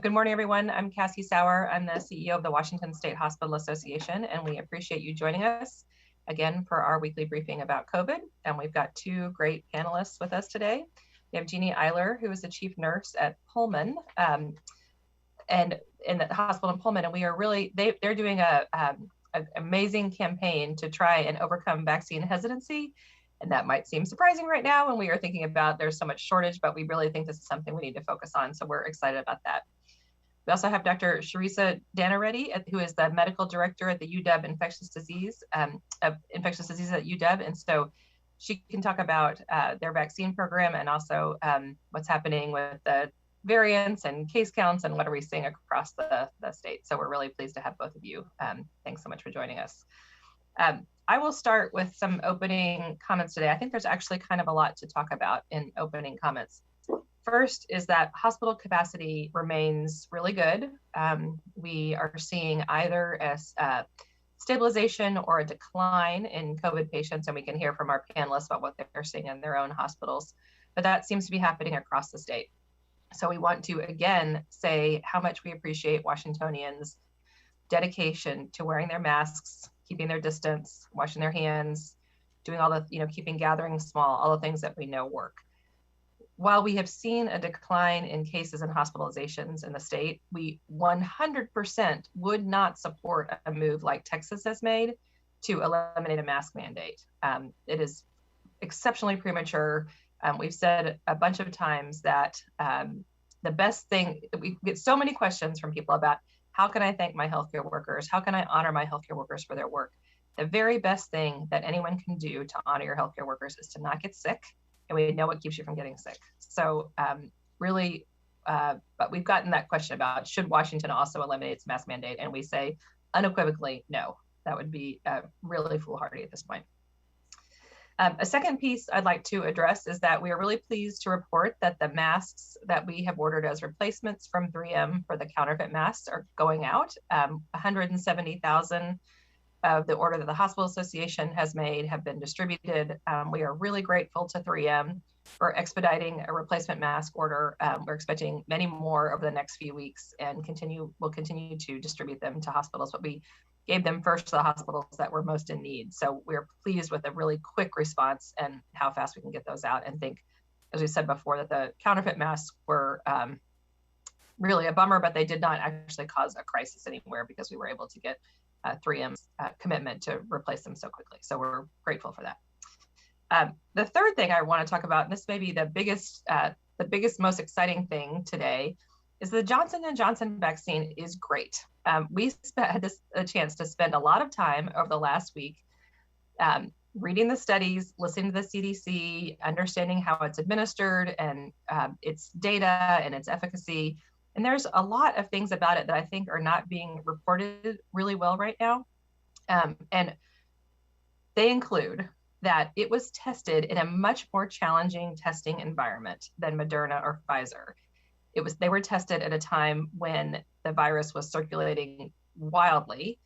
Good morning, everyone. I'm Cassie Sauer. I'm the CEO of the Washington State Hospital Association, and we appreciate you joining us again for our weekly briefing about COVID. And we've got two great panelists with us today. We have Jeannie Eiler, who is the chief nurse at Pullman, and in the hospital in Pullman. And we are really, they're doing an amazing campaign to try and overcome vaccine hesitancy. And that might seem surprising right now when we are thinking about there's so much shortage, but we really think this is something we need to focus on. So we're excited about that. We also have Dr. Sharisa Danareddy, who is the medical director at the UW infectious disease at UW. And so she can talk about their vaccine program and also what's happening with the variants and case counts and what are we seeing across the state. So we're really pleased to have both of you. Thanks so much for joining us. I will start with some opening comments today. I think there's actually kind of a lot to talk about in opening comments. First is that hospital capacity remains really good. We are seeing either a stabilization or a decline in COVID patients, and we can hear from our panelists about what they're seeing in their own hospitals, but that seems to be happening across the state. So we want to, again, say how much we appreciate Washingtonians' dedication to wearing their masks, keeping their distance, washing their hands, doing all the, keeping gatherings small, all the things that we know work. While we have seen a decline in cases and hospitalizations in the state, we 100% would not support a move like Texas has made to eliminate a mask mandate. It is exceptionally premature. We've said a bunch of times that the best thing, we get so many questions from people about how can I thank my healthcare workers? How can I honor my healthcare workers for their work? The very best thing that anyone can do to honor your healthcare workers is to not get sick. And we know what keeps you from getting sick. So really, but we've gotten that question about should Washington also eliminate its mask mandate? And we say unequivocally, no, that would be really foolhardy at this point. A second piece I'd like to address is that we are really pleased to report that the masks that we have ordered as replacements from 3M for the counterfeit masks are going out. 170,000 of the order that the Hospital Association has made have been distributed. We are really grateful to 3M for expediting a replacement mask order. We're expecting many more over the next few weeks and we'll continue to distribute them to hospitals, but we gave them first to the hospitals that were most in need. So we're pleased with a really quick response and how fast we can get those out, and think, as we said before, that the counterfeit masks were really a bummer, but they did not actually cause a crisis anywhere because we were able to get 3M's commitment to replace them so quickly. So we're grateful for that. The third thing I want to talk about, and this may be the biggest, most exciting thing today, is the Johnson & Johnson vaccine is great. We had a chance to spend a lot of time over the last week reading the studies, listening to the CDC, understanding how it's administered and its data and its efficacy. And there's a lot of things about it that I think are not being reported really well right now. And they include that it was tested in a much more challenging testing environment than Moderna or Pfizer. They were tested at a time when the virus was circulating wildly.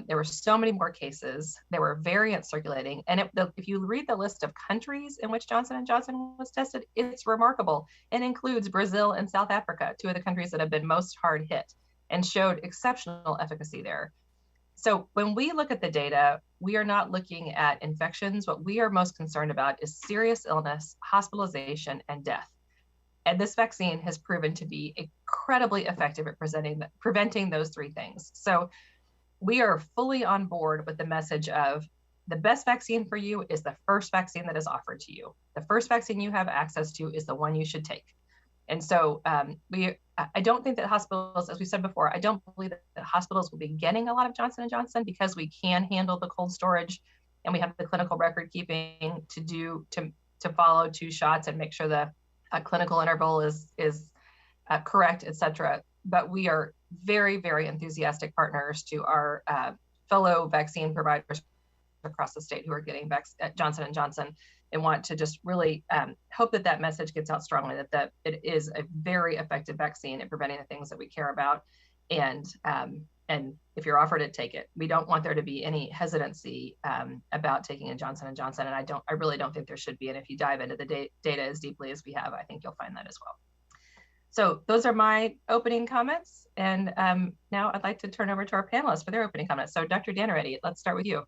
There were so many more cases. There were variants circulating. And if you read the list of countries in which Johnson & Johnson was tested, it's remarkable. It includes Brazil and South Africa, two of the countries that have been most hard hit, and showed exceptional efficacy there. So when we look at the data, we are not looking at infections. What we are most concerned about is serious illness, hospitalization, and death. And this vaccine has proven to be incredibly effective at preventing those three things. So we are fully on board with the message of the best vaccine for you is the first vaccine that is offered to you. The first vaccine you have access to is the one you should take. And so I don't think that hospitals, as we said before, I don't believe that hospitals will be getting a lot of Johnson & Johnson because we can handle the cold storage and we have the clinical record keeping to follow 2 shots and make sure the clinical interval is correct, et cetera. But we are very, very enthusiastic partners to our fellow vaccine providers across the state who are getting Johnson & Johnson, and want to just really hope that that message gets out strongly, that it is a very effective vaccine at preventing the things that we care about. And if you're offered it, take it. We don't want there to be any hesitancy about taking a Johnson & Johnson, and I really don't think there should be. And if you dive into the data as deeply as we have, I think you'll find that as well. So those are my opening comments. And now I'd like to turn over to our panelists for their opening comments. So Dr. Danaretti, let's start with you.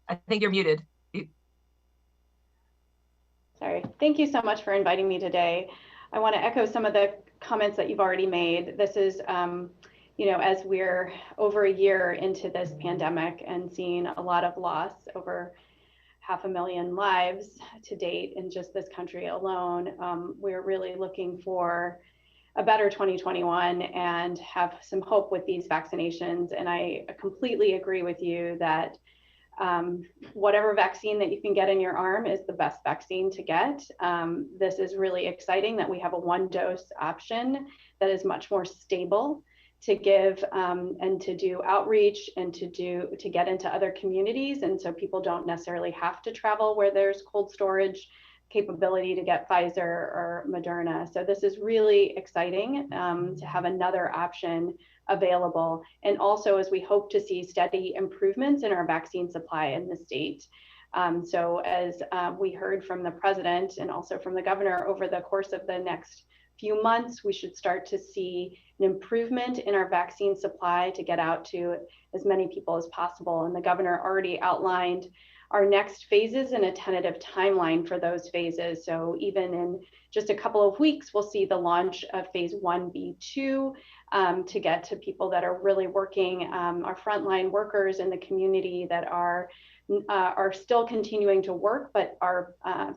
I think you're muted. Sorry. Thank you so much for inviting me today. I want to echo some of the comments that you've already made. This is, as we're over a year into this pandemic and seeing a lot of loss, over 500,000 lives to date in just this country alone, we're really looking for a better 2021 and have some hope with these vaccinations. And I completely agree with you that whatever vaccine that you can get in your arm is the best vaccine to get. This is really exciting that we have a 1-dose option that is much more stable to give and to do outreach and to get into other communities. And so people don't necessarily have to travel where there's cold storage capability to get Pfizer or Moderna. So this is really exciting to have another option available. And also, as we hope to see steady improvements in our vaccine supply in the state. So as we heard from the president and also from the governor, over the course of the next few months, we should start to see an improvement in our vaccine supply to get out to as many people as possible. And the governor already outlined our next phases and a tentative timeline for those phases. So even in just a couple of weeks, we'll see the launch of phase 1B2 to get to people that are really working, our frontline workers in the community that are still continuing to work, but are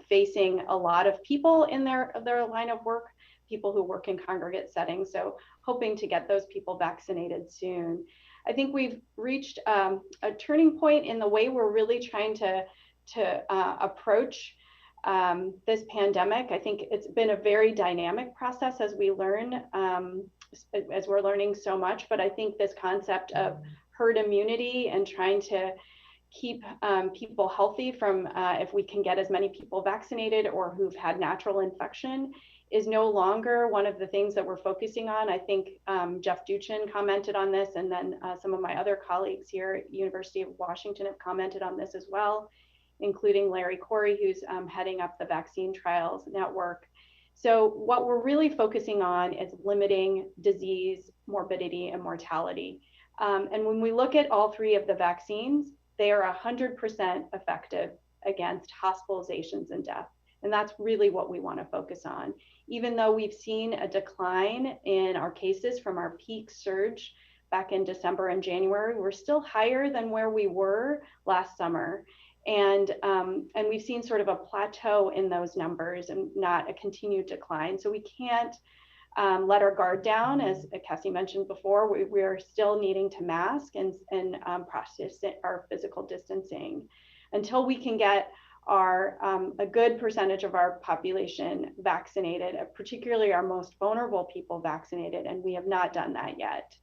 facing a lot of people in their line of work, people who work in congregate settings. So hoping to get those people vaccinated soon. I think we've reached a turning point in the way we're really trying to approach this pandemic. I think it's been a very dynamic process as we learn, as we're learning so much, but I think this concept of herd immunity and trying to keep people healthy from if we can get as many people vaccinated or who've had natural infection is no longer one of the things that we're focusing on. I think Jeff Duchin commented on this, and then some of my other colleagues here at University of Washington have commented on this as well, including Larry Corey, who's heading up the Vaccine Trials Network. So what we're really focusing on is limiting disease, morbidity, and mortality. And when we look at all three of the vaccines, they are 100% effective against hospitalizations and death. And that's really what we want to focus on. Even though we've seen a decline in our cases from our peak surge back in December and January, we're still higher than where we were last summer. And we've seen sort of a plateau in those numbers and not a continued decline. So we can't let our guard down. As Cassie mentioned before, we are still needing to mask and practice our physical distancing until we can get a good percentage of our population vaccinated, particularly our most vulnerable people vaccinated, and we have not done that yet.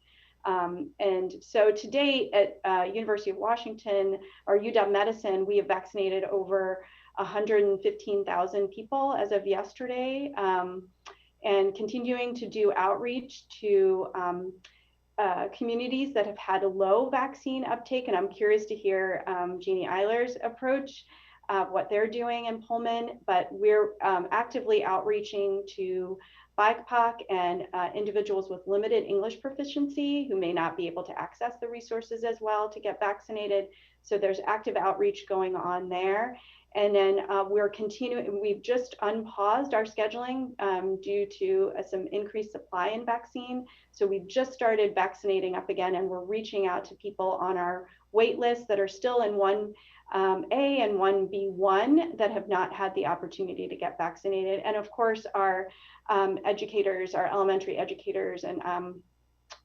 And so to date at University of Washington or UW Medicine, we have vaccinated over 115,000 people as of yesterday, and continuing to do outreach to communities that have had a low vaccine uptake. And I'm curious to hear Jeannie Eiler's approach, what they're doing in Pullman, but we're actively outreaching to BIPOC and individuals with limited English proficiency who may not be able to access the resources as well to get vaccinated. So there's active outreach going on there. And then we're continuing, we've just unpaused our scheduling due to some increased supply in vaccine. So we've just started vaccinating up again, and we're reaching out to people on our wait list that are still in 1A and 1B1 that have not had the opportunity to get vaccinated. And of course, our educators, our elementary educators, and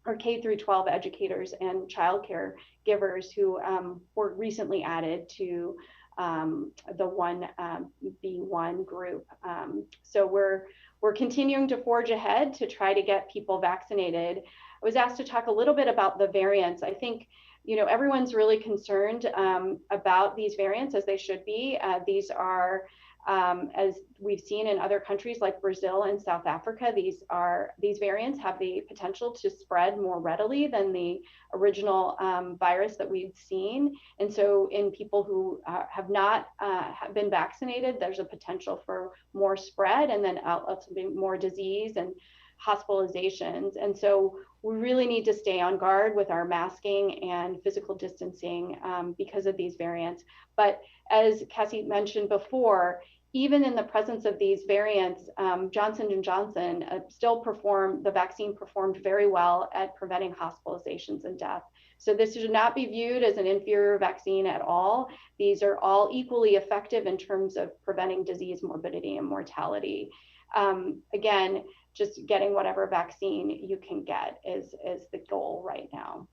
our K through 12 educators and childcare givers who were recently added to the 1B1 group. So we're continuing to forge ahead to try to get people vaccinated. I was asked to talk a little bit about the variants. I think, you know, everyone's really concerned about these variants, as they should be. These are As we've seen in other countries like Brazil and South Africa, these variants have the potential to spread more readily than the original virus that we've seen. And so in people who have not been vaccinated, there's a potential for more spread, and then ultimately more disease and hospitalizations. And so we really need to stay on guard with our masking and physical distancing because of these variants. But as Cassie mentioned before, even in the presence of these variants, Johnson & Johnson the vaccine performed very well at preventing hospitalizations and death. So this should not be viewed as an inferior vaccine at all. These are all equally effective in terms of preventing disease, morbidity, and mortality. Again, just getting whatever vaccine you can get is the goal right now.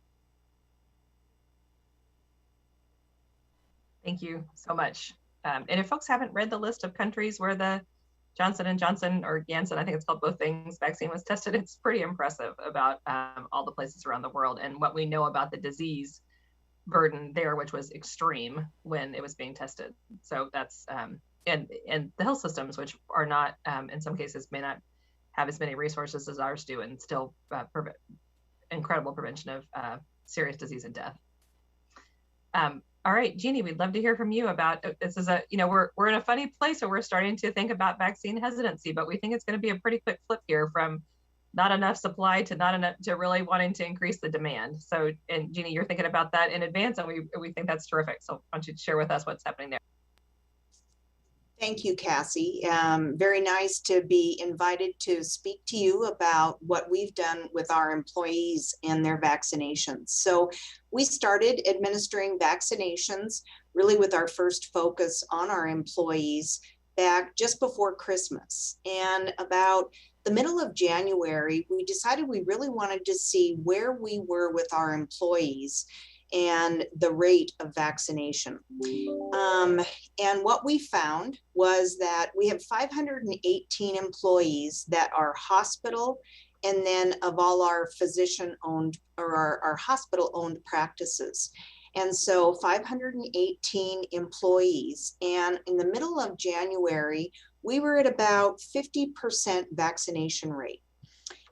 Thank you so much. And if folks haven't read the list of countries where the Johnson & Johnson, or Janssen, I think it's called both things, vaccine was tested, it's pretty impressive about all the places around the world and what we know about the disease burden there, which was extreme when it was being tested. So that's, and the health systems, which are not, in some cases, may not have as many resources as ours do, and still incredible prevention of serious disease and death. All right, Jeannie, we'd love to hear from you about, this is a, we're in a funny place where we're starting to think about vaccine hesitancy, but we think it's going to be a pretty quick flip here from not enough supply to not enough to really wanting to increase the demand. So, and Jeannie, you're thinking about that in advance, and we think that's terrific. So why don't you share with us what's happening there? Thank you, Cassie. Very nice to be invited to speak to you about what we've done with our employees and their vaccinations. So we started administering vaccinations really with our first focus on our employees back just before Christmas. And about the middle of January, we decided we really wanted to see where we were with our employees and the rate of vaccination. And what we found was that we have 518 employees that are hospital, and then of all our physician-owned or our hospital-owned practices. And so 518 employees. And in the middle of January, we were at about 50% vaccination rate.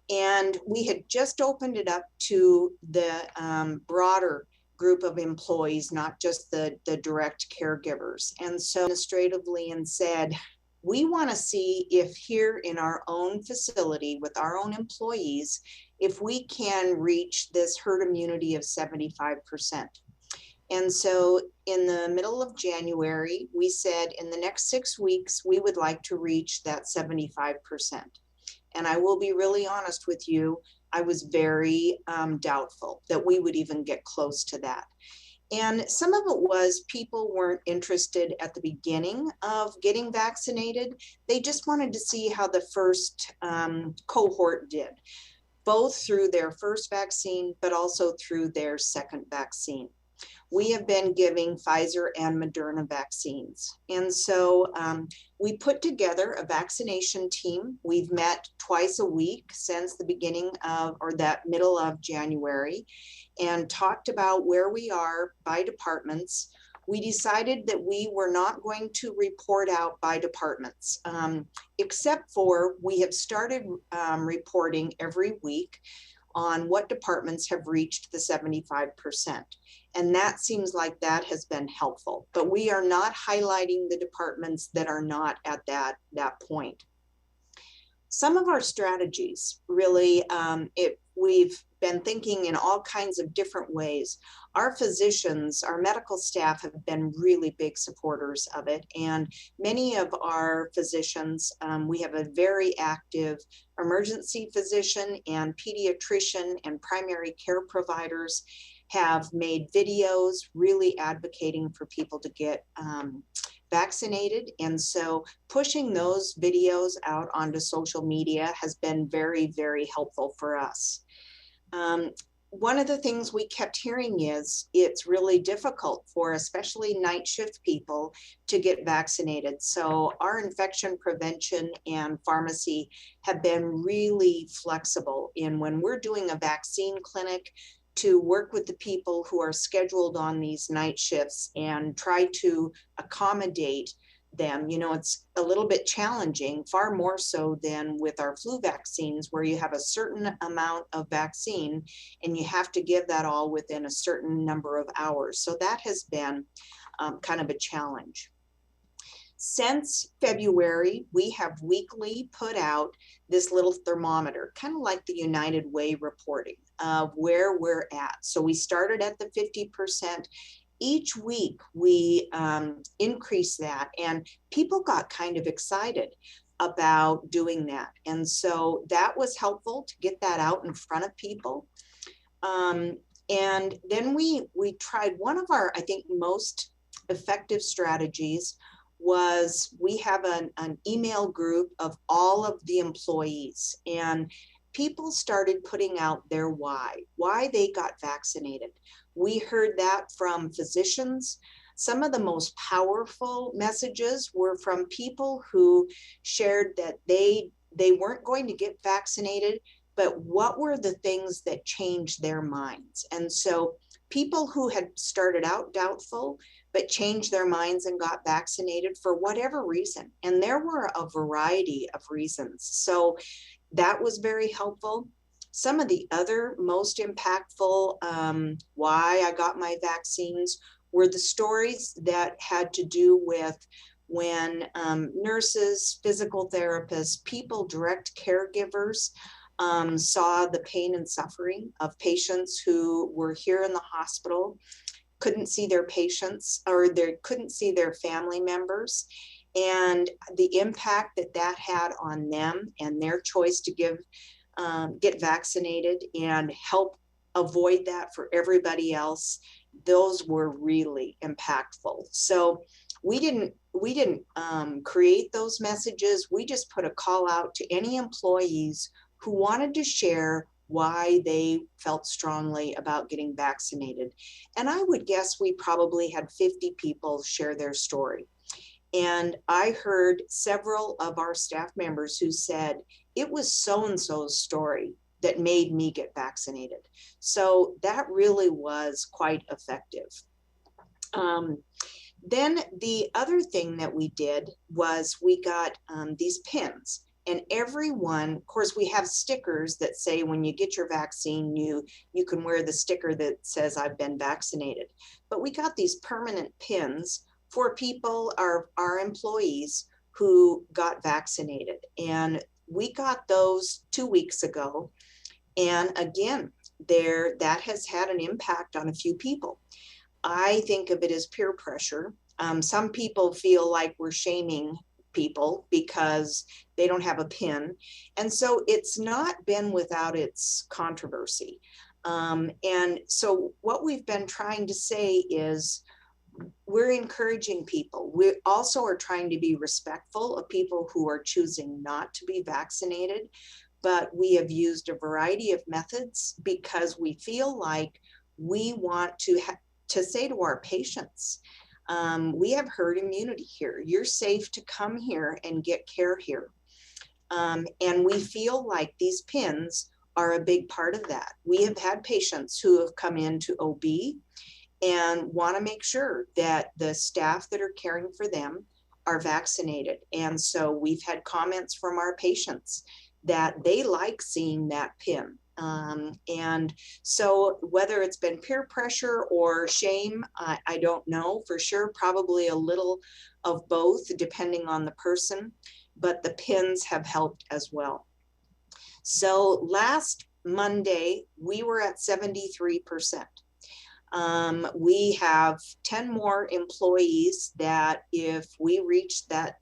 And we had just opened it up to the broader group of employees, not just the direct caregivers. And so administratively and said, we want to see if here in our own facility with our own employees, if we can reach this herd immunity of 75%. And so in the middle of January, we said in the next 6 weeks, we would like to reach that 75%. And I will be really honest with you, I was very doubtful that we would even get close to that. And some of it was people weren't interested at the beginning of getting vaccinated. They just wanted to see how the first cohort did, both through their first vaccine, but also through their second vaccine. We have been giving Pfizer and Moderna vaccines. And so we put together a vaccination team. We've met twice a week since the beginning of, or that middle of January, and talked about where we are by departments. We decided that we were not going to report out by departments, except for we have started reporting every week on what departments have reached the 75%. And that seems like that has been helpful, but we are not highlighting the departments that are not at that point. Some of our strategies really, we've been thinking in all kinds of different ways. Our physicians, our medical staff have been really big supporters of it. And many of our physicians, we have a very active emergency physician and pediatrician and primary care providers have made videos really advocating for people to get vaccinated. And so pushing those videos out onto social media has been very, very helpful for us. One of the things we kept hearing is it's really difficult for especially night shift people to get vaccinated. So our infection prevention and pharmacy have been really flexible in when we're doing a vaccine clinic to work with the people who are scheduled on these night shifts and try to accommodate them. You know, it's a little bit challenging, far more so than with our flu vaccines, where you have a certain amount of vaccine and you have to give that all within a certain number of hours. So that has been kind of a challenge. Since February, we have weekly put out this little thermometer, kind of like the United Way reporting of where we're at. So we started at the 50%. Each week we increased that, and people got kind of excited about doing that. And so that was helpful to get that out in front of people. And then we tried one of our, I think, most effective strategies was we have an email group of all of the employees, and people started putting out their why they got vaccinated. We heard that from physicians. Some of the most powerful messages were from people who shared that they weren't going to get vaccinated, but what were the things that changed their minds? And so people who had started out doubtful but changed their minds and got vaccinated for whatever reason. And there were a variety of reasons. So that was very helpful. Some of the other most impactful why I got my vaccines were the stories that had to do with when nurses, physical therapists, people, direct caregivers saw the pain and suffering of patients who were here in the hospital, couldn't see their patients, or they couldn't see their family members, and the impact that that had on them and their choice to get vaccinated and help avoid that for everybody else. Those were really impactful. So we didn't create those messages. We just put a call out to any employees who wanted to share why they felt strongly about getting vaccinated. And I would guess we probably had 50 people share their story. And I heard several of our staff members who said, it was so-and-so's story that made me get vaccinated. So that really was quite effective. Then the other thing that we did was we got these pins. And everyone, of course, we have stickers that say when you get your vaccine, you can wear the sticker that says I've been vaccinated. But we got these permanent pins for people, our employees who got vaccinated. And we got those 2 weeks ago. And again, that has had an impact on a few people. I think of it as peer pressure. Some people feel like we're shaming people because they don't have a pin. And so it's not been without its controversy. And so what we've been trying to say is we're encouraging people. We also are trying to be respectful of people who are choosing not to be vaccinated, but we have used a variety of methods because we feel like we want to say to our patients, we have herd immunity here. You're safe to come here and get care here. And we feel like these pins are a big part of that. We have had patients who have come into OB and want to make sure that the staff that are caring for them are vaccinated. And so we've had comments from our patients that they like seeing that pin. And so whether it's been peer pressure or shame, I don't know for sure, probably a little of both depending on the person, but the pins have helped as well. So last Monday, we were at 73%. We have 10 more employees that if we reach that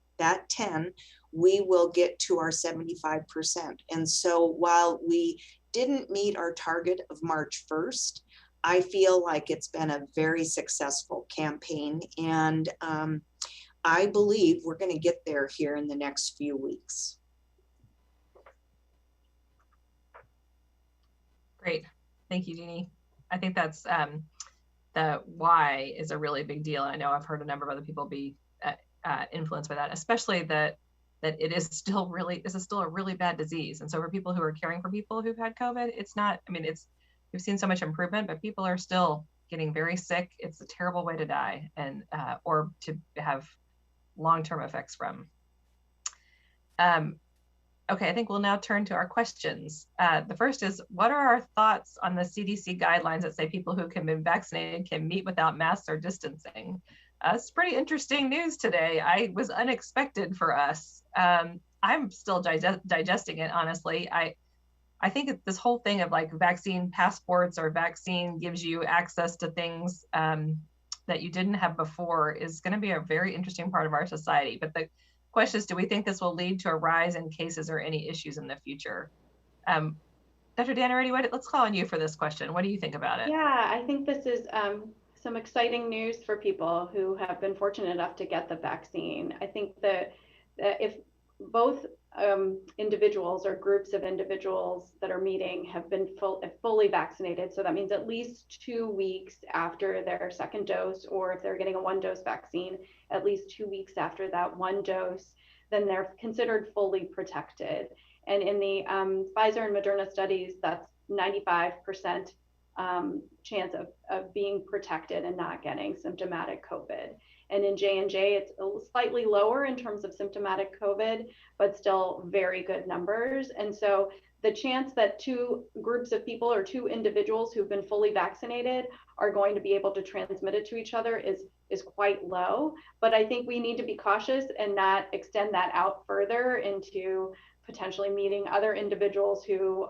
10, we will get to our 75%. And so while we didn't meet our target of March 1st, I feel like it's been a very successful campaign. And I believe we're going to get there here in the next few weeks. Great. Thank you, Jeannie. I think that's the why is a really big deal. And I know I've heard a number of other people be influenced by that, especially that it is still a really bad disease. And so for people who are caring for people who've had COVID, it's not, I mean, we've seen so much improvement, but people are still getting very sick. It's a terrible way to die and or to have long-term effects from. Okay, I think we'll now turn to our questions. The first is, what are our thoughts on the CDC guidelines that say people who can be vaccinated can meet without masks or distancing? It's pretty interesting news today. I was unexpected for us. I'm still digesting it, honestly. I think this whole thing of like vaccine passports or vaccine gives you access to things that you didn't have before is going to be a very interesting part of our society. But the question is, do we think this will lead to a rise in cases or any issues in the future? Dr. Dannerity, let's call on you for this question. What do you think about it? Yeah, I think this is some exciting news for people who have been fortunate enough to get the vaccine. I think that if both individuals or groups of individuals that are meeting have been fully vaccinated, so that means at least 2 weeks after their second dose, or if they're getting a 1-dose vaccine, at least 2 weeks after that 1 dose, then they're considered fully protected. And in the Pfizer and Moderna studies, that's 95% chance of being protected and not getting symptomatic COVID. And in J&J, it's slightly lower in terms of symptomatic COVID, but still very good numbers. And so the chance that 2 groups of people or 2 individuals who've been fully vaccinated are going to be able to transmit it to each other is quite low. But I think we need to be cautious and not extend that out further into potentially meeting other individuals who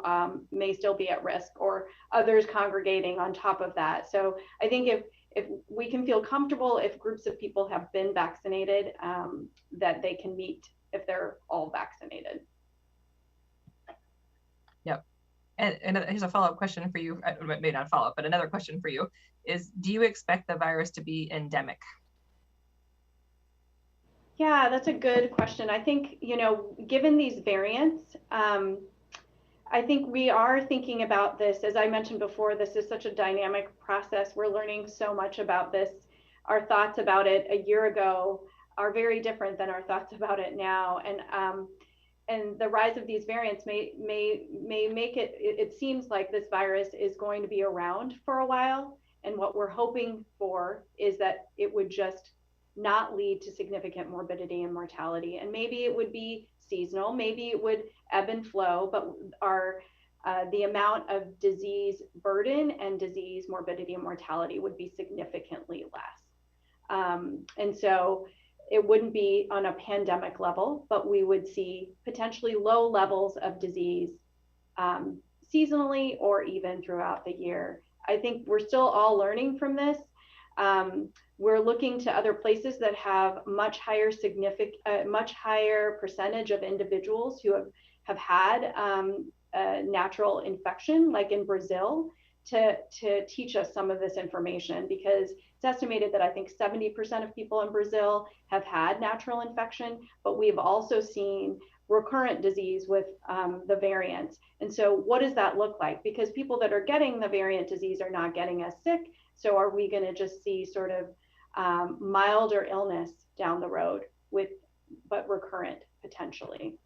may still be at risk, or others congregating on top of that. So I think if we can feel comfortable, if groups of people have been vaccinated, that they can meet if they're all vaccinated. Yep. And here's a follow-up question for you, maybe not follow-up, but another question for you is, do you expect the virus to be endemic? Yeah, that's a good question. I think, given these variants, I think we are thinking about this. As I mentioned before, this is such a dynamic process. We're learning so much about this. Our thoughts about it a year ago are very different than our thoughts about it now. And the rise of these variants may make it seems like this virus is going to be around for a while. And what we're hoping for is that it would just not lead to significant morbidity and mortality. And maybe it would be seasonal, maybe it would ebb and flow, but the amount of disease burden and disease morbidity and mortality would be significantly less. And so it wouldn't be on a pandemic level, but we would see potentially low levels of disease seasonally or even throughout the year. I think we're still all learning from this. We're looking to other places that have much higher percentage of individuals who have had a natural infection, like in Brazil, to teach us some of this information, because it's estimated that I think 70% of people in Brazil have had natural infection, but we've also seen recurrent disease with the variants. And so what does that look like? Because people that are getting the variant disease are not getting as sick. So are we going to just see sort of milder illness down the road but recurrent potentially?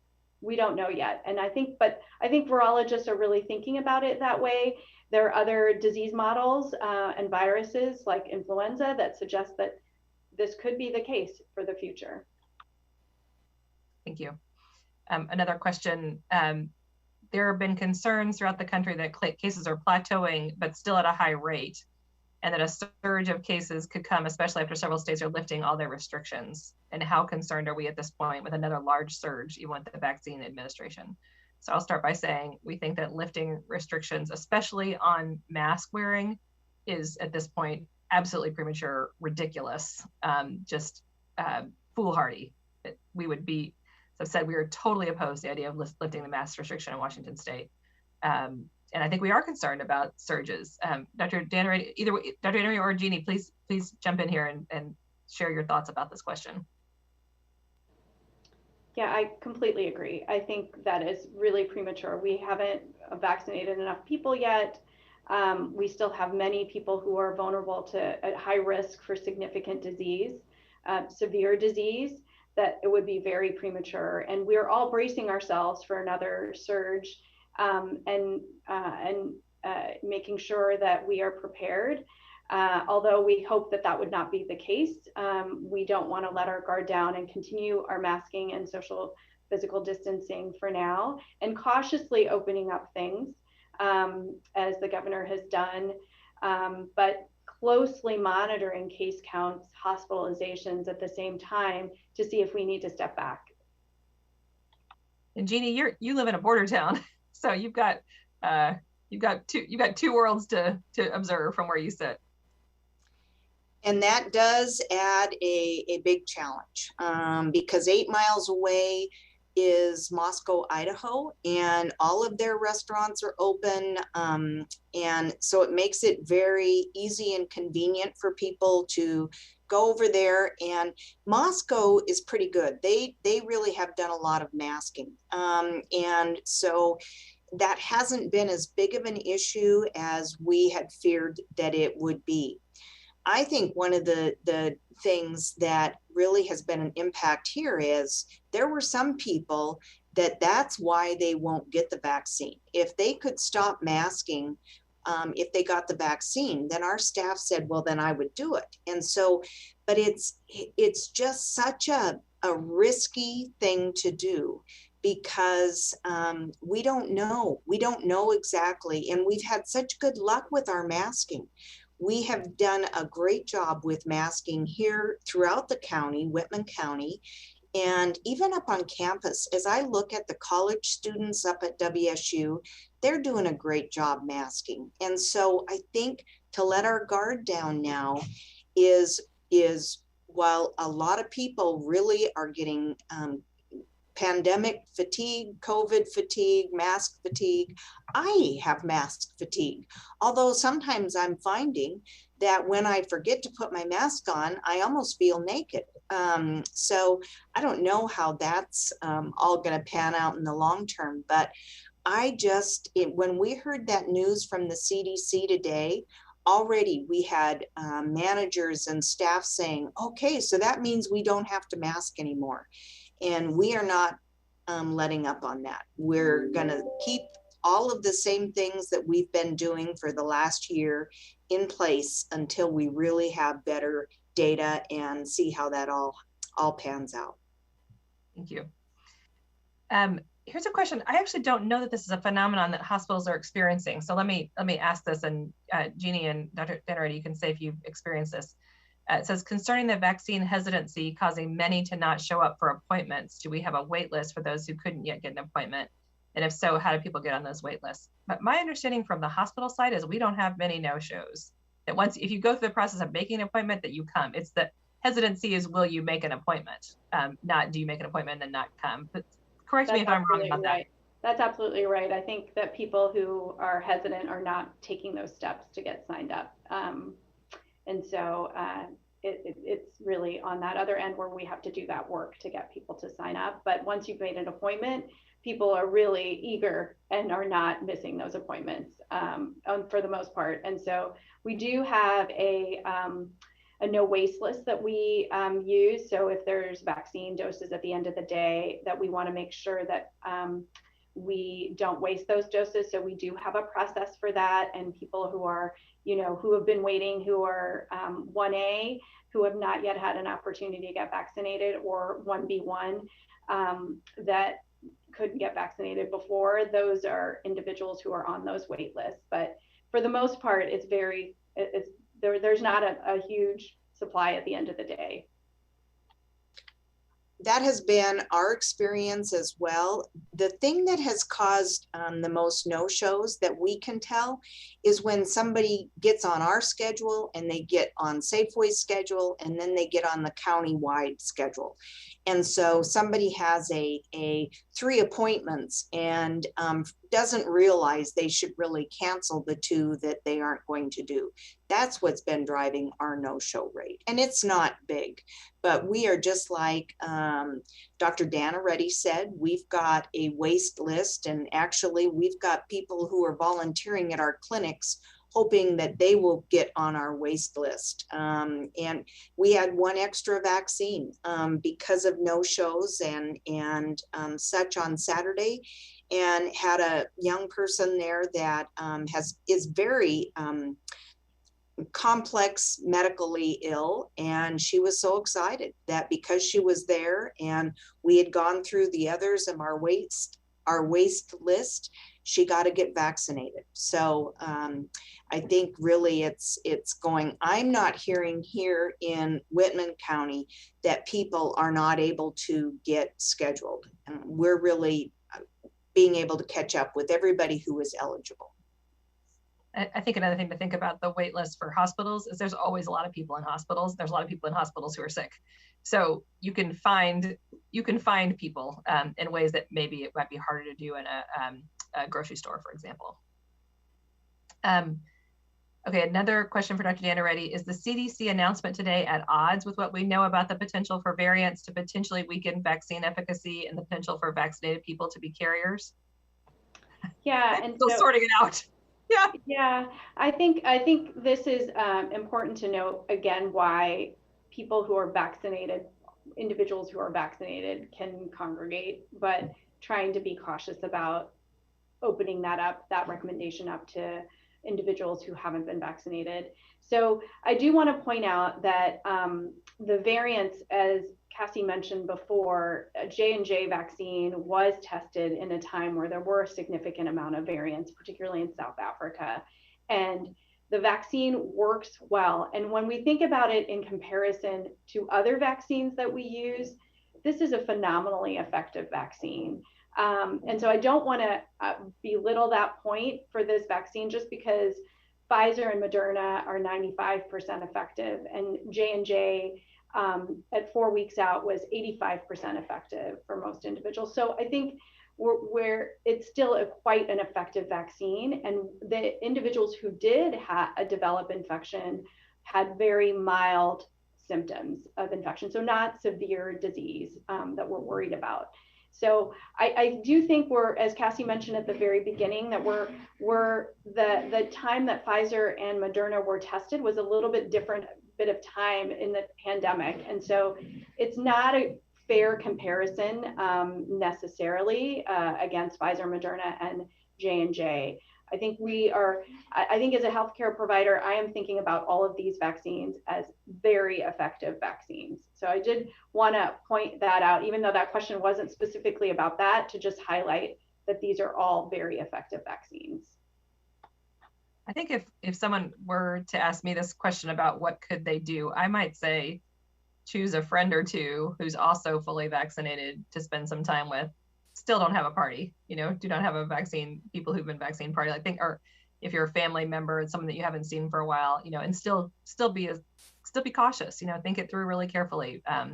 We don't know yet. And I think virologists are really thinking about it that way. There are other disease models and viruses like influenza that suggest that this could be the case for the future. Thank you. Another question. There have been concerns throughout the country that cases are plateauing, but still at a high rate, and that a surge of cases could come, especially after several states are lifting all their restrictions. And how concerned are we at this point with another large surge, even with the vaccine administration? So I'll start by saying we think that lifting restrictions, especially on mask wearing, is at this point absolutely premature, ridiculous, just foolhardy. We would be, as I've said, we are totally opposed to the idea of lifting the mask restriction in Washington State. And I think we are concerned about surges. Dr. Dannerity, either Dr. Dannerity or Jeannie, please jump in here and share your thoughts about this question. Yeah, I completely agree. I think that is really premature. We haven't vaccinated enough people yet. We still have many people who are vulnerable to at high risk for significant disease, severe disease, that it would be very premature. And we're all bracing ourselves for another surge. And making sure that we are prepared. Although we hope that that would not be the case, we don't want to let our guard down and continue our masking and social physical distancing for now, and cautiously opening up things as the governor has done, but closely monitoring case counts, hospitalizations at the same time to see if we need to step back. And Jeannie, you live in a border town, so you've got two worlds to observe from where you sit. And that does add a big challenge because 8 miles away is Moscow, Idaho, and all of their restaurants are open. And so it makes it very easy and convenient for people to go over there. And Moscow is pretty good. They really have done a lot of masking. And so that hasn't been as big of an issue as we had feared that it would be. I think one of the things that really has been an impact here is there were some people that's why they won't get the vaccine. If they could stop masking, if they got the vaccine, then our staff said, well, then I would do it. And so, but it's just such a risky thing to do because we don't know exactly. And we've had such good luck with our masking. We have done a great job with masking here throughout the county, Whitman County, and even up on campus. As I look at the college students up at WSU, they're doing a great job masking. And so I think to let our guard down now is while a lot of people really are getting pandemic fatigue, COVID fatigue, mask fatigue. I have mask fatigue. Although sometimes I'm finding that when I forget to put my mask on, I almost feel naked. So I don't know how that's all going to pan out in the long term, but when we heard that news from the CDC today, already we had managers and staff saying, okay, so that means we don't have to mask anymore. And we are not letting up on that. We're going to keep all of the same things that we've been doing for the last year in place until we really have better data and see how that all pans out. Thank you. Here's a question. I actually don't know that this is a phenomenon that hospitals are experiencing. So let me ask this, and Jeannie and Dr. Dinnerty, you can say if you've experienced this. It says, concerning the vaccine hesitancy causing many to not show up for appointments, do we have a wait list for those who couldn't yet get an appointment? And if so, how do people get on those wait lists? But my understanding from the hospital side is we don't have many no-shows. That if you go through the process of making an appointment, that you come. It's the hesitancy is, will you make an appointment? Not do you make an appointment and then not come. But correct me if I'm wrong about that. That's absolutely right. I think that people who are hesitant are not taking those steps to get signed up. And so it's really on that other end where we have to do that work to get people to sign up. But once you've made an appointment, people are really eager and are not missing those appointments for the most part. And so we do have a no waste list that we use. So if there's vaccine doses at the end of the day, that we want to make sure that we don't waste those doses. So we do have a process for that. And people who are, who have been waiting, who are 1A, who have not yet had an opportunity to get vaccinated, or 1B1 that couldn't get vaccinated before, those are individuals who are on those wait lists. But for the most part, there's not a huge supply at the end of the day. That has been our experience as well. The thing that has caused the most no-shows that we can tell is when somebody gets on our schedule and they get on Safeway's schedule and then they get on the county-wide schedule. And so somebody has a 3 appointments and doesn't realize they should really cancel the 2 that they aren't going to do. That's what's been driving our no-show rate. And it's not big, but we are just like Dr. Dan already said, we've got a waste list, and actually we've got people who are volunteering at our clinics hoping that they will get on our waste list. And we had 1 extra vaccine because of no-shows and such on Saturday, and had a young person there that is very complex medically ill, and she was so excited that because she was there and we had gone through the others of our waste list, she got to get vaccinated. So I think really it's going. I'm not hearing here in Whitman County that people are not able to get scheduled, and we're really being able to catch up with everybody who is eligible. I think another thing to think about the wait list for hospitals is there's always a lot of people in hospitals. There's a lot of people in hospitals who are sick. So you can find people in ways that maybe it might be harder to do in a grocery store, for example. Okay, another question for Dr. Danaretti. Is the CDC announcement today at odds with what we know about the potential for variants to potentially weaken vaccine efficacy and the potential for vaccinated people to be carriers? Yeah, and still sorting it out. Yeah, I think this is important to note again why people who are vaccinated, individuals who are vaccinated can congregate, but trying to be cautious about opening that recommendation up to individuals who haven't been vaccinated. So I do want to point out that the variants, as Cassie mentioned before, J&J vaccine was tested in a time where there were a significant amount of variants, particularly in South Africa. And the vaccine works well. And when we think about it in comparison to other vaccines that we use, this is a phenomenally effective vaccine. And so I don't want to belittle that point for this vaccine just because Pfizer and Moderna are 95% effective and J&J at 4 weeks out was 85% effective for most individuals. So I think it's still quite an effective vaccine, and the individuals who did develop infection had very mild symptoms of infection, so not severe disease that we're worried about. So I do think we're, as Cassie mentioned at the very beginning, that the time that Pfizer and Moderna were tested was a little bit different bit of time in the pandemic. And so it's not a fair comparison necessarily against Pfizer, Moderna, and J&J. I think as a healthcare provider, I am thinking about all of these vaccines as very effective vaccines. So I did want to point that out, even though that question wasn't specifically about that, to just highlight that these are all very effective vaccines. I think if someone were to ask me this question about what could they do, I might say choose a friend or two who's also fully vaccinated to spend some time with. Still don't have a party, do not have a vaccine, people who've been vaccinated party, or if you're a family member and someone that you haven't seen for a while, and still be cautious, think it through really carefully. I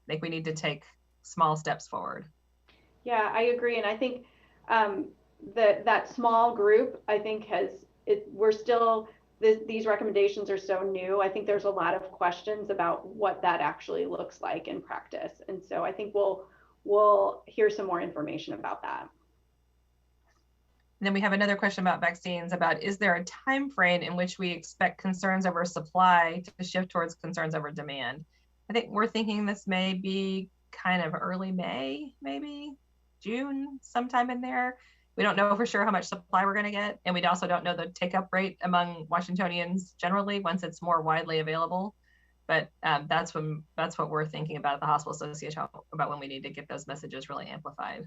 think we need to take small steps forward. Yeah, I agree. And I think that small group, I think these recommendations are so new. I think there's a lot of questions about what that actually looks like in practice. And so I think we'll hear some more information about that. And then we have another question about vaccines is there a time frame in which we expect concerns over supply to shift towards concerns over demand? I think we're thinking this may be kind of early May, maybe June, sometime in there. We don't know for sure how much supply we're going to get. And we also don't know the take-up rate among Washingtonians generally once it's more widely available. But that's what we're thinking about at the Hospital Association, about when we need to get those messages really amplified.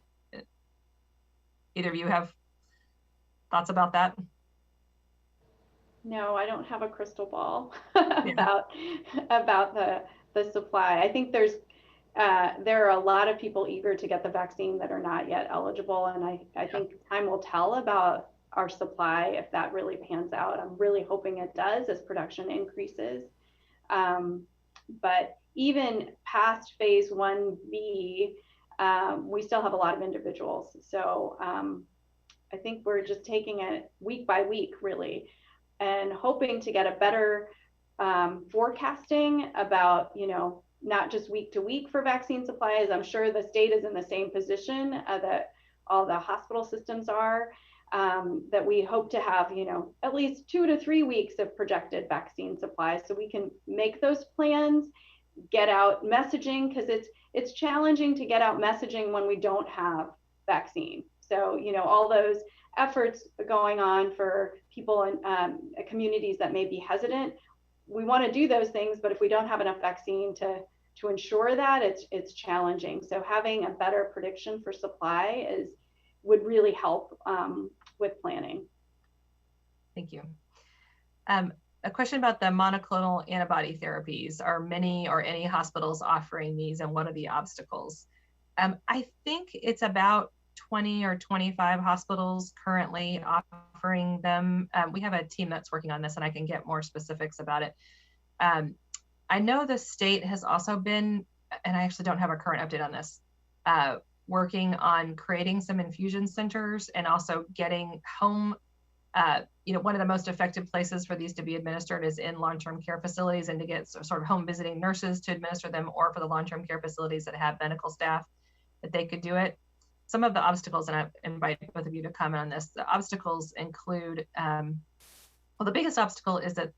Either of you have thoughts about that? No, I don't have a crystal ball about the supply. I think there are a lot of people eager to get the vaccine that are not yet eligible, and I think time will tell about our supply if that really pans out. I'm really hoping it does as production increases. But even past phase 1B, we still have a lot of individuals. So I think we're just taking it week by week, really, and hoping to get a better forecasting about, not just week to week for vaccine supplies. I'm sure the state is in the same position that all the hospital systems are. That we hope to have, at least 2 to 3 weeks of projected vaccine supplies so we can make those plans, get out messaging, because it's challenging to get out messaging when we don't have vaccine. So, you know, all those efforts going on for people in communities that may be hesitant, we want to do those things, but if we don't have enough vaccine to ensure that, it's challenging. So having a better prediction for supply would really help with planning. Thank you. A question about the monoclonal antibody therapies. Are many or any hospitals offering these, and what are the obstacles? I think it's about 20 or 25 hospitals currently offering them. We have a team that's working on this, and I can get more specifics about it. I know the state has also been, and I actually don't have a current update on this, working on creating some infusion centers and also getting home. You know, one of the most effective places for these to be administered is in long-term care facilities, and to get sort of home visiting nurses to administer them, or for the long-term care facilities that have medical staff that they could do it. Some of the obstacles, and I invite both of you to comment on this, the obstacles include, well, the biggest obstacle is that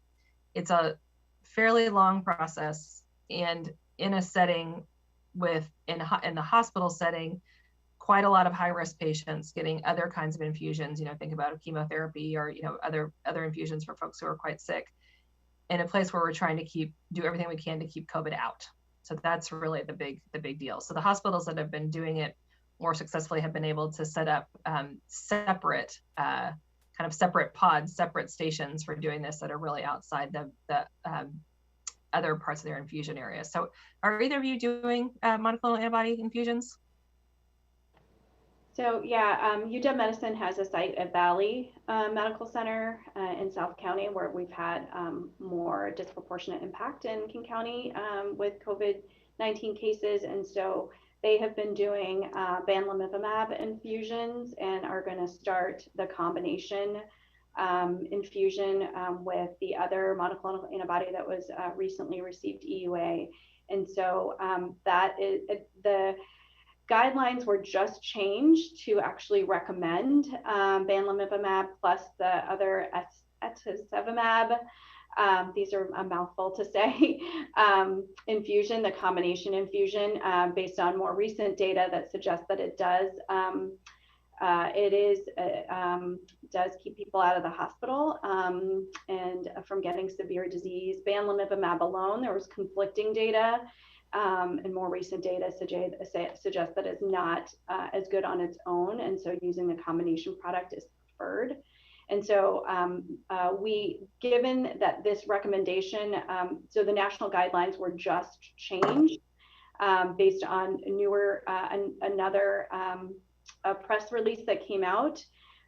it's a fairly long process, and in a setting in the hospital setting, quite a lot of high-risk patients getting other kinds of infusions. You know, think about chemotherapy, or, you know, other infusions for folks who are quite sick, in a place where we're trying to do everything we can to keep COVID out. So that's really the big deal. So the hospitals that have been doing it more successfully have been able to set up separate pods, separate stations for doing this that are really outside the other parts of their infusion area. So are either of you doing monoclonal antibody infusions? So yeah, UW Medicine has a site at Valley Medical Center in South County, where we've had more disproportionate impact in King County with COVID-19 cases. And so they have been doing bamlanivimab infusions, and are going to start the combination infusion with the other monoclonal antibody that was recently received EUA. And so that is the guidelines were just changed to actually recommend bamlanivimab plus the other etesevimab. These are a mouthful to say. Infusion, the combination infusion, based on more recent data that suggests that it does does keep people out of the hospital and from getting severe disease. Bamlanivimab alone, there was conflicting data, and more recent data suggests that it's not as good on its own, and so using the combination product is preferred. And so given that this recommendation, so the national guidelines were just changed based on another press release that came out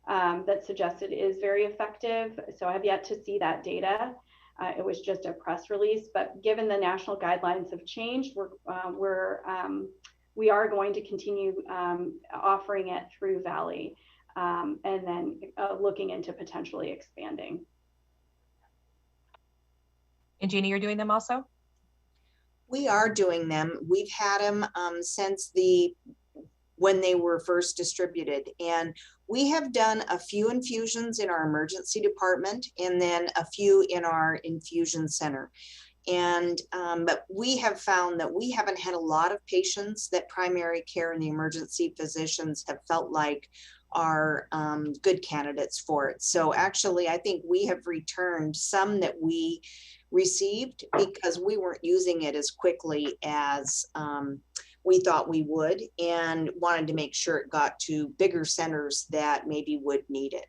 that suggested it is very effective. So I have yet to see that data. It was just a press release, but given the national guidelines have changed, we are going to continue offering it through Valley, and then looking into potentially expanding. And Jeannie, you're doing them also? We are doing them. We've had them since when they were first distributed, and we have done a few infusions in our emergency department, and then a few in our infusion center. And but we have found that we haven't had a lot of patients that primary care and the emergency physicians have felt like are good candidates for it. So actually, I think we have returned some that we received because we weren't using it as quickly as we thought we would, and wanted to make sure it got to bigger centers that maybe would need it.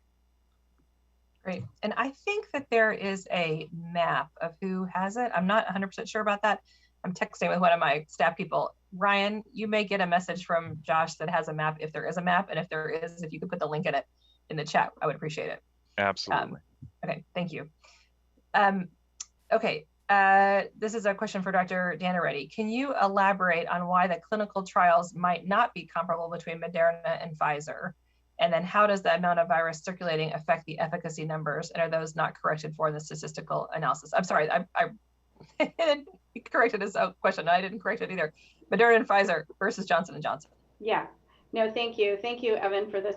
Great. And I think that there is a map of who has it. I'm not 100% sure about that. I'm texting with one of my staff people. Ryan, you may get a message from Josh that has a map, if there is a map, and if there is, if you could put the link in it in the chat, I would appreciate it. Absolutely. Okay, thank you. Okay. This is a question for Dr. Danaretti. Can you elaborate on why the clinical trials might not be comparable between Moderna and Pfizer? And then how does the amount of virus circulating affect the efficacy numbers? And are those not corrected for in the statistical analysis? I'm sorry, I corrected this question. I didn't correct it either. Moderna and Pfizer versus Johnson & Johnson. Yeah, no, thank you. Thank you, Evan, for this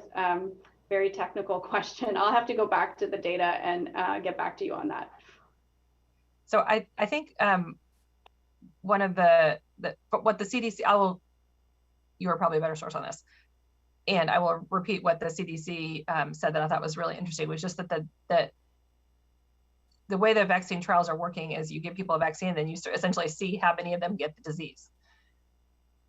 very technical question. I'll have to go back to the data and get back to you on that. So I think one of what the CDC, you are probably a better source on this. And I will repeat what the CDC said that I thought was really interesting, was just that the way that vaccine trials are working is you give people a vaccine, then you essentially see how many of them get the disease.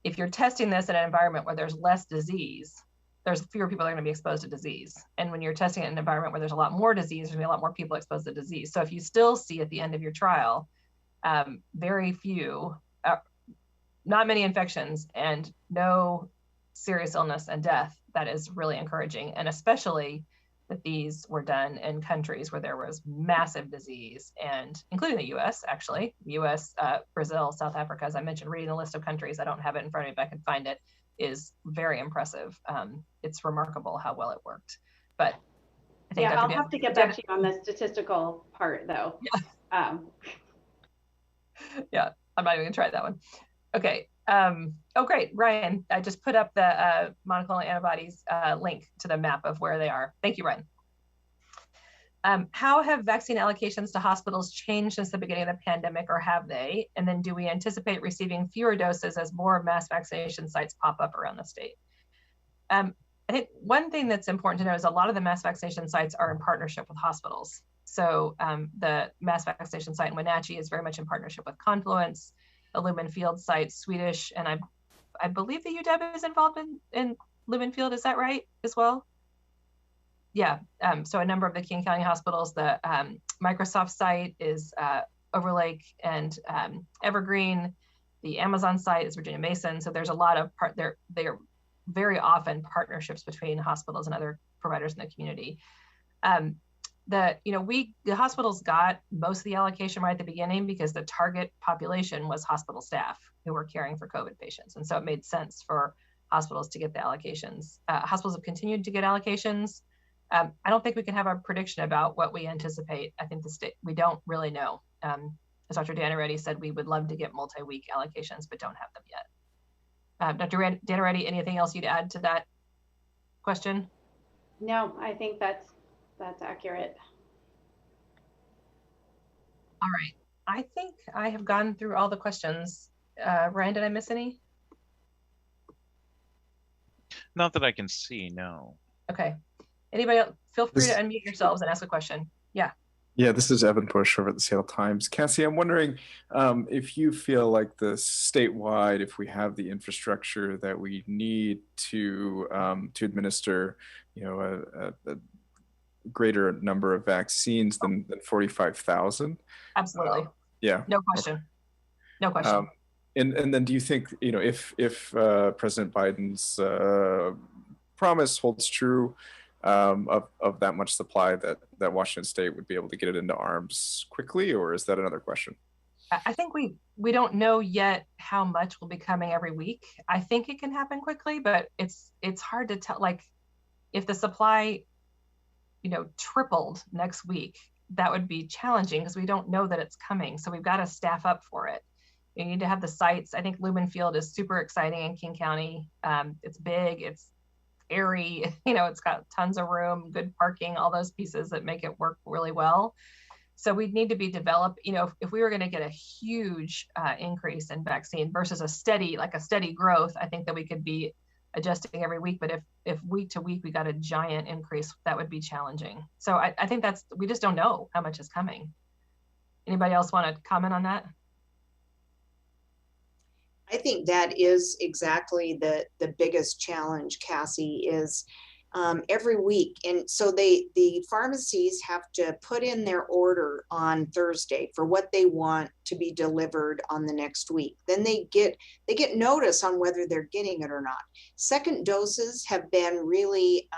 If you're testing this in an environment where there's less disease, there's fewer people that are going to be exposed to disease. And when you're testing it in an environment where there's a lot more disease, there's going to be a lot more people exposed to disease. So if you still see at the end of your trial, very few, not many infections and no serious illness and death, that is really encouraging. And especially that these were done in countries where there was massive disease, and including the US, actually. US, Brazil, South Africa, as I mentioned, reading the list of countries, I don't have it in front of me, but I can find it, is very impressive. It's remarkable how well it worked. But I think I'll have to get back to you on the statistical part, though. Yeah, yeah, I'm not even gonna try that one. Okay. Oh, great, Ryan, I just put up the monoclonal antibodies link to the map of where they are. Thank you, Ryan. How have vaccine allocations to hospitals changed since the beginning of the pandemic, or have they? And then do we anticipate receiving fewer doses as more mass vaccination sites pop up around the state? I think one thing that's important to know is a lot of the mass vaccination sites are in partnership with hospitals. So the mass vaccination site in Wenatchee is very much in partnership with Confluence. The Lumen Field site, Swedish, and I believe the UW is involved in Lumen Field. Is that right as well? Yeah. So a number of the King County hospitals, the Microsoft site is Overlake and Evergreen. The Amazon site is Virginia Mason. So there's a lot of they are very often partnerships between hospitals and other providers in the community. The hospitals got most of the allocation right at the beginning because the target population was hospital staff who were caring for COVID patients. And so it made sense for hospitals to get the allocations. Hospitals have continued to get allocations. I don't think we can have a prediction about what we anticipate. I think we don't really know. As Dr. Danareddy said, we would love to get multi-week allocations, but don't have them yet. Dr. Danareddy, anything else you'd add to that question? No, I think that's accurate. All right. I think I have gone through all the questions. Ryan, did I miss any? Not that I can see, no. Okay. Anybody else, feel free to unmute yourselves and ask a question. Yeah. Yeah, this is Evan Bush over at the Seattle Times. Cassie, I'm wondering if you feel like the statewide, if we have the infrastructure that we need to administer, a greater number of vaccines than 45,000. Absolutely. Yeah. No question. Okay. No question. And then do you think, if President Biden's promise holds true of that much supply, that Washington State would be able to get it into arms quickly, or is that another question? I think we don't know yet how much will be coming every week. I think it can happen quickly, but it's hard to tell. Like, if the supply tripled next week, that would be challenging because we don't know that it's coming. So we've got to staff up for it. You need to have the sites. I think Lumen Field is super exciting in King County. It's big, it's airy, it's got tons of room, good parking, all those pieces that make it work really well. So we need to be developed, if we were going to get a huge increase in vaccine versus a steady growth, I think that we could be adjusting every week. But if week to week we got a giant increase, that would be challenging. So I think we just don't know how much is coming. Anybody else want to comment on that? I think that is exactly the biggest challenge, Cassie, is every week. And so the pharmacies have to put in their order on Thursday for what they want to be delivered on the next week. Then they get notice on whether they're getting it or not. Second doses have been really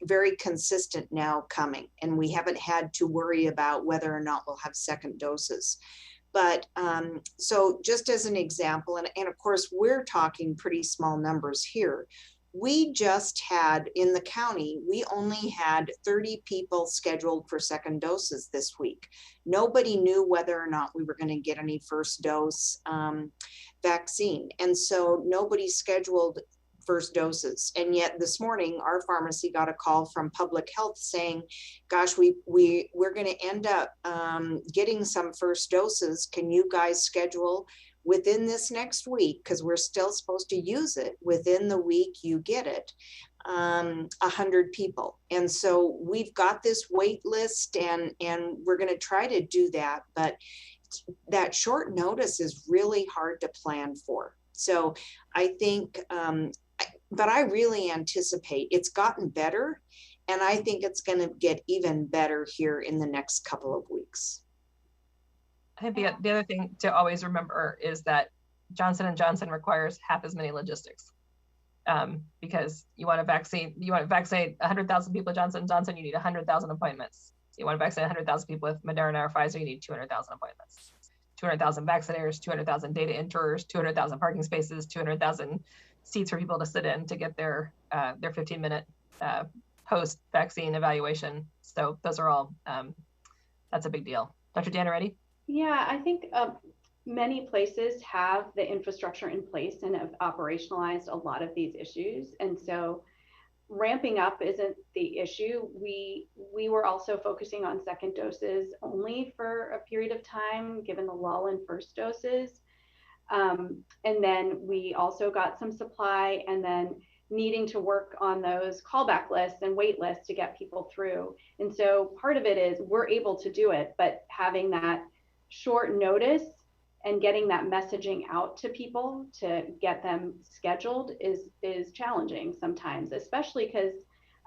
very consistent now coming, and we haven't had to worry about whether or not we'll have second doses. But so just as an example, and of course, we're talking pretty small numbers here. We just had, in the county, we only had 30 people scheduled for second doses this week. Nobody knew whether or not we were going to get any first dose vaccine. And so nobody scheduled first doses. And yet this morning, our pharmacy got a call from public health saying, gosh, we're going to end up getting some first doses. Can you guys schedule within this next week? Because we're still supposed to use it within the week you get it. 100 people. And so we've got this wait list, and we're going to try to do that. But that short notice is really hard to plan for. So I think, but I really anticipate it's gotten better. And I think it's going to get even better here in the next couple of weeks. I think the other thing to always remember is that Johnson & Johnson requires half as many logistics. Because you want to vaccinate 100,000 people with Johnson & Johnson, you need 100,000 appointments. You want to vaccinate 100,000 people with Moderna or Pfizer, you need 200,000 appointments. 200,000 vaccinators, 200,000 data enterers, 200,000 parking spaces, 200,000 seats for people to sit in to get their 15-minute post-vaccine evaluation. So those are all, that's a big deal. Dr. Danaretti? Yeah, I think many places have the infrastructure in place and have operationalized a lot of these issues. And so ramping up isn't the issue. We were also focusing on second doses only for a period of time, given the lull in first doses. And then we also got some supply, and then needing to work on those callback lists and wait lists to get people through. And so part of it is we're able to do it, but having that short notice and getting that messaging out to people to get them scheduled is challenging sometimes, especially because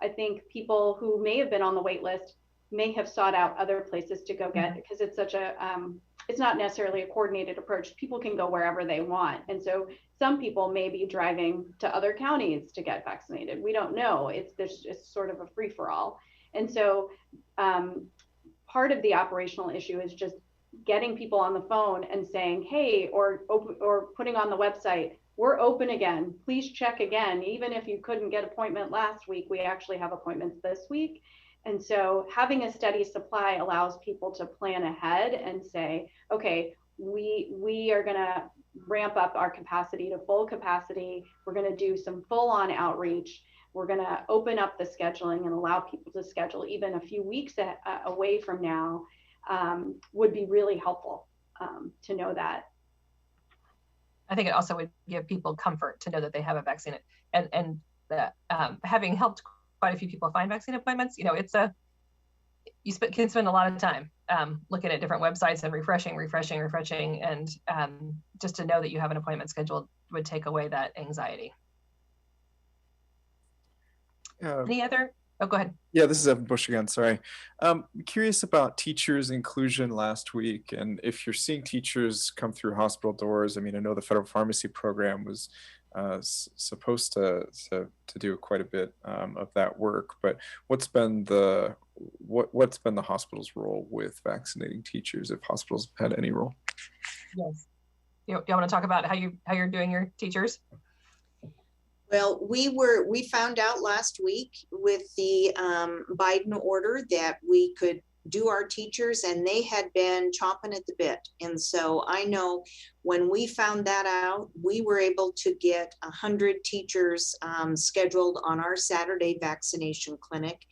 I think people who may have been on the wait list may have sought out other places to go get, because it's such a, it's not necessarily a coordinated approach. People can go wherever they want. And so some people may be driving to other counties to get vaccinated. We don't know. It's sort of a free for all. And so part of the operational issue is just getting people on the phone and saying, hey, or putting on the website, we're open again, please check again. Even if you couldn't get appointment last week, we actually have appointments this week. And so having a steady supply allows people to plan ahead and say, okay, we are gonna ramp up our capacity to full capacity. We're gonna do some full on outreach. We're gonna open up the scheduling and allow people to schedule even a few weeks away from now. Would be really helpful to know that. I think it also would give people comfort to know that they have a vaccine, and that having helped quite a few people find vaccine appointments, you can spend a lot of time looking at different websites and refreshing, and just to know that you have an appointment scheduled would take away that anxiety. Any other? Oh, go ahead. Yeah, this is Evan Bush again, sorry. I'm curious about teachers' inclusion last week, and if you're seeing teachers come through hospital doors. I mean, I know the federal pharmacy program was supposed to do quite a bit of that work, but what's been the hospital's role with vaccinating teachers, if hospitals have had any role? Yes. You want to talk about how you're doing your teachers? Well, we found out last week with the Biden order that we could do our teachers, and they had been chomping at the bit. And so I know when we found that out, we were able to get 100 teachers scheduled on our Saturday vaccination clinic.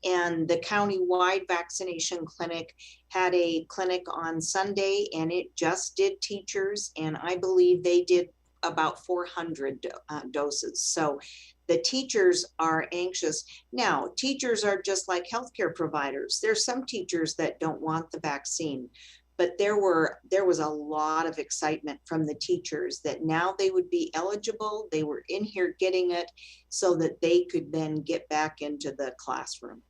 And the county-wide vaccination clinic had a clinic on Sunday, and it just did teachers. And I believe they did about 400 doses. So the teachers are anxious. Now, teachers are just like healthcare providers. There's some teachers that don't want the vaccine, but there was a lot of excitement from the teachers that now they would be eligible. They were in here getting it so that they could then get back into the classroom.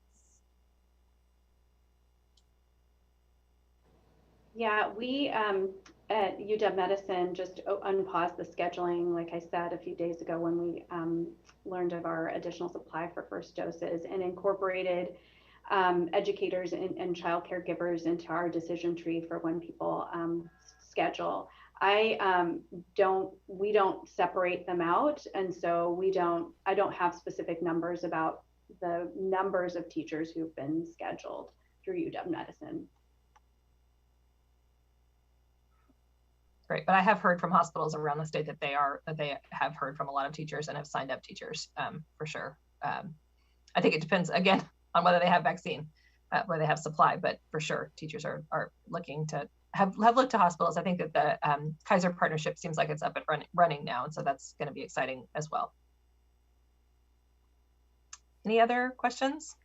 Yeah, we at UW Medicine just unpaused the scheduling, like I said a few days ago when we learned of our additional supply for first doses, and incorporated educators and child caregivers into our decision tree for when people schedule. We don't separate them out, and so I don't have specific numbers about the numbers of teachers who've been scheduled through UW Medicine. Great, but I have heard from hospitals around the state that they have heard from a lot of teachers and have signed up teachers for sure. I think it depends again on whether they have vaccine, whether they have supply, but for sure teachers are looking to have looked to hospitals. I think that the Kaiser partnership seems like it's up and running now, and so that's going to be exciting as well. Any other questions?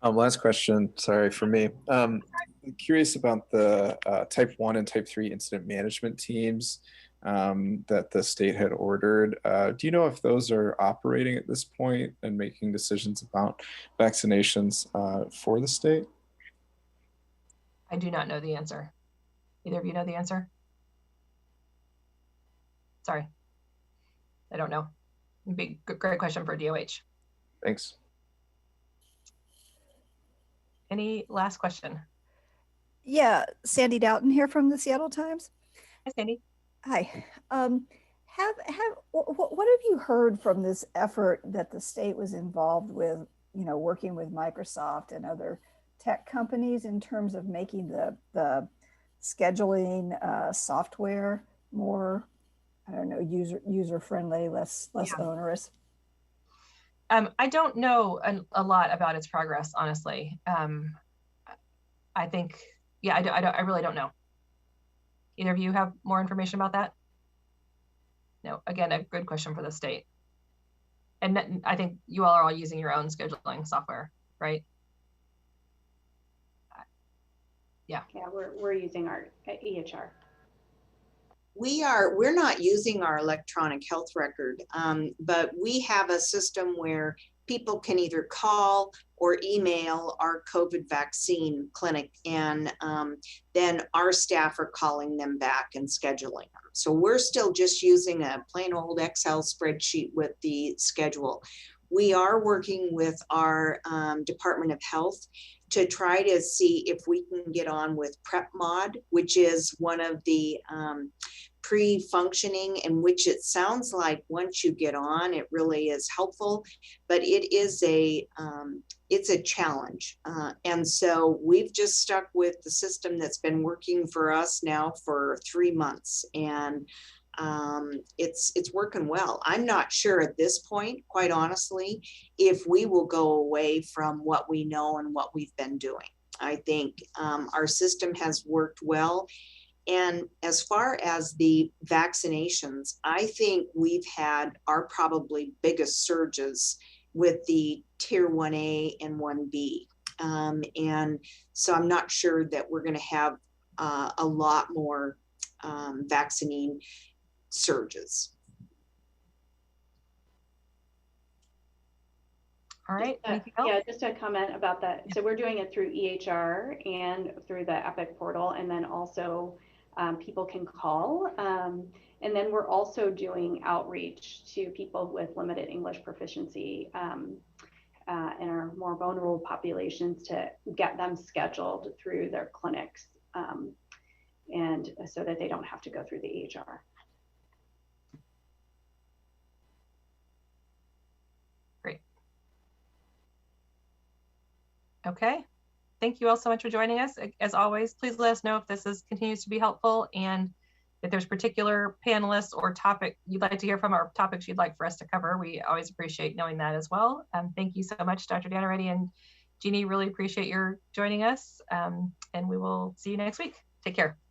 Last question, sorry for me. I'm curious about the type 1 and type 3 incident management teams that the state had ordered. Do you know if those are operating at this point and making decisions about vaccinations for the state? I do not know the answer. Either of you know the answer? Sorry, I don't know. Big, great question for DOH. Thanks. Any last question? Yeah, Sandy Doughton here from the Seattle Times. Hi, Sandy. Hi. What have you heard from this effort that the state was involved with, working with Microsoft and other tech companies in terms of making the scheduling software more, I don't know, user friendly, less onerous? I don't know a lot about its progress, honestly. I think, yeah, I really don't know. Either of you have more information about that? No, again, a good question for the state. And I think you all are all using your own scheduling software, right? Yeah. Yeah, we're using our EHR. We're not using our electronic health record, but we have a system where people can either call or email our COVID vaccine clinic, and then our staff are calling them back and scheduling them. So we're still just using a plain old Excel spreadsheet with the schedule. We are working with our Department of Health to try to see if we can get on with PrepMod, which is one of the pre-functioning, in which it sounds like once you get on, it really is helpful, but it is it's a challenge. And so we've just stuck with the system that's been working for us now for 3 months, and it's working well. I'm not sure at this point, quite honestly, if we will go away from what we know and what we've been doing. I think our system has worked well. And as far as the vaccinations, I think we've had our probably biggest surges with the tier 1A and 1B. And so I'm not sure that we're going to have a lot more vaccine surges. All right. Yeah, just a comment about that. So we're doing it through EHR and through the Epic portal, and then also people can call. And then we're also doing outreach to people with limited English proficiency in our more vulnerable populations to get them scheduled through their clinics, and so that they don't have to go through the EHR. Great. Okay. Thank you all so much for joining us. As always, please let us know if this continues to be helpful, and if there's particular panelists or topic you'd like to hear from, or topics you'd like for us to cover. We always appreciate knowing that as well. Thank you so much, Dr. Danaretti and Jeannie. Really appreciate your joining us, and we will see you next week. Take care.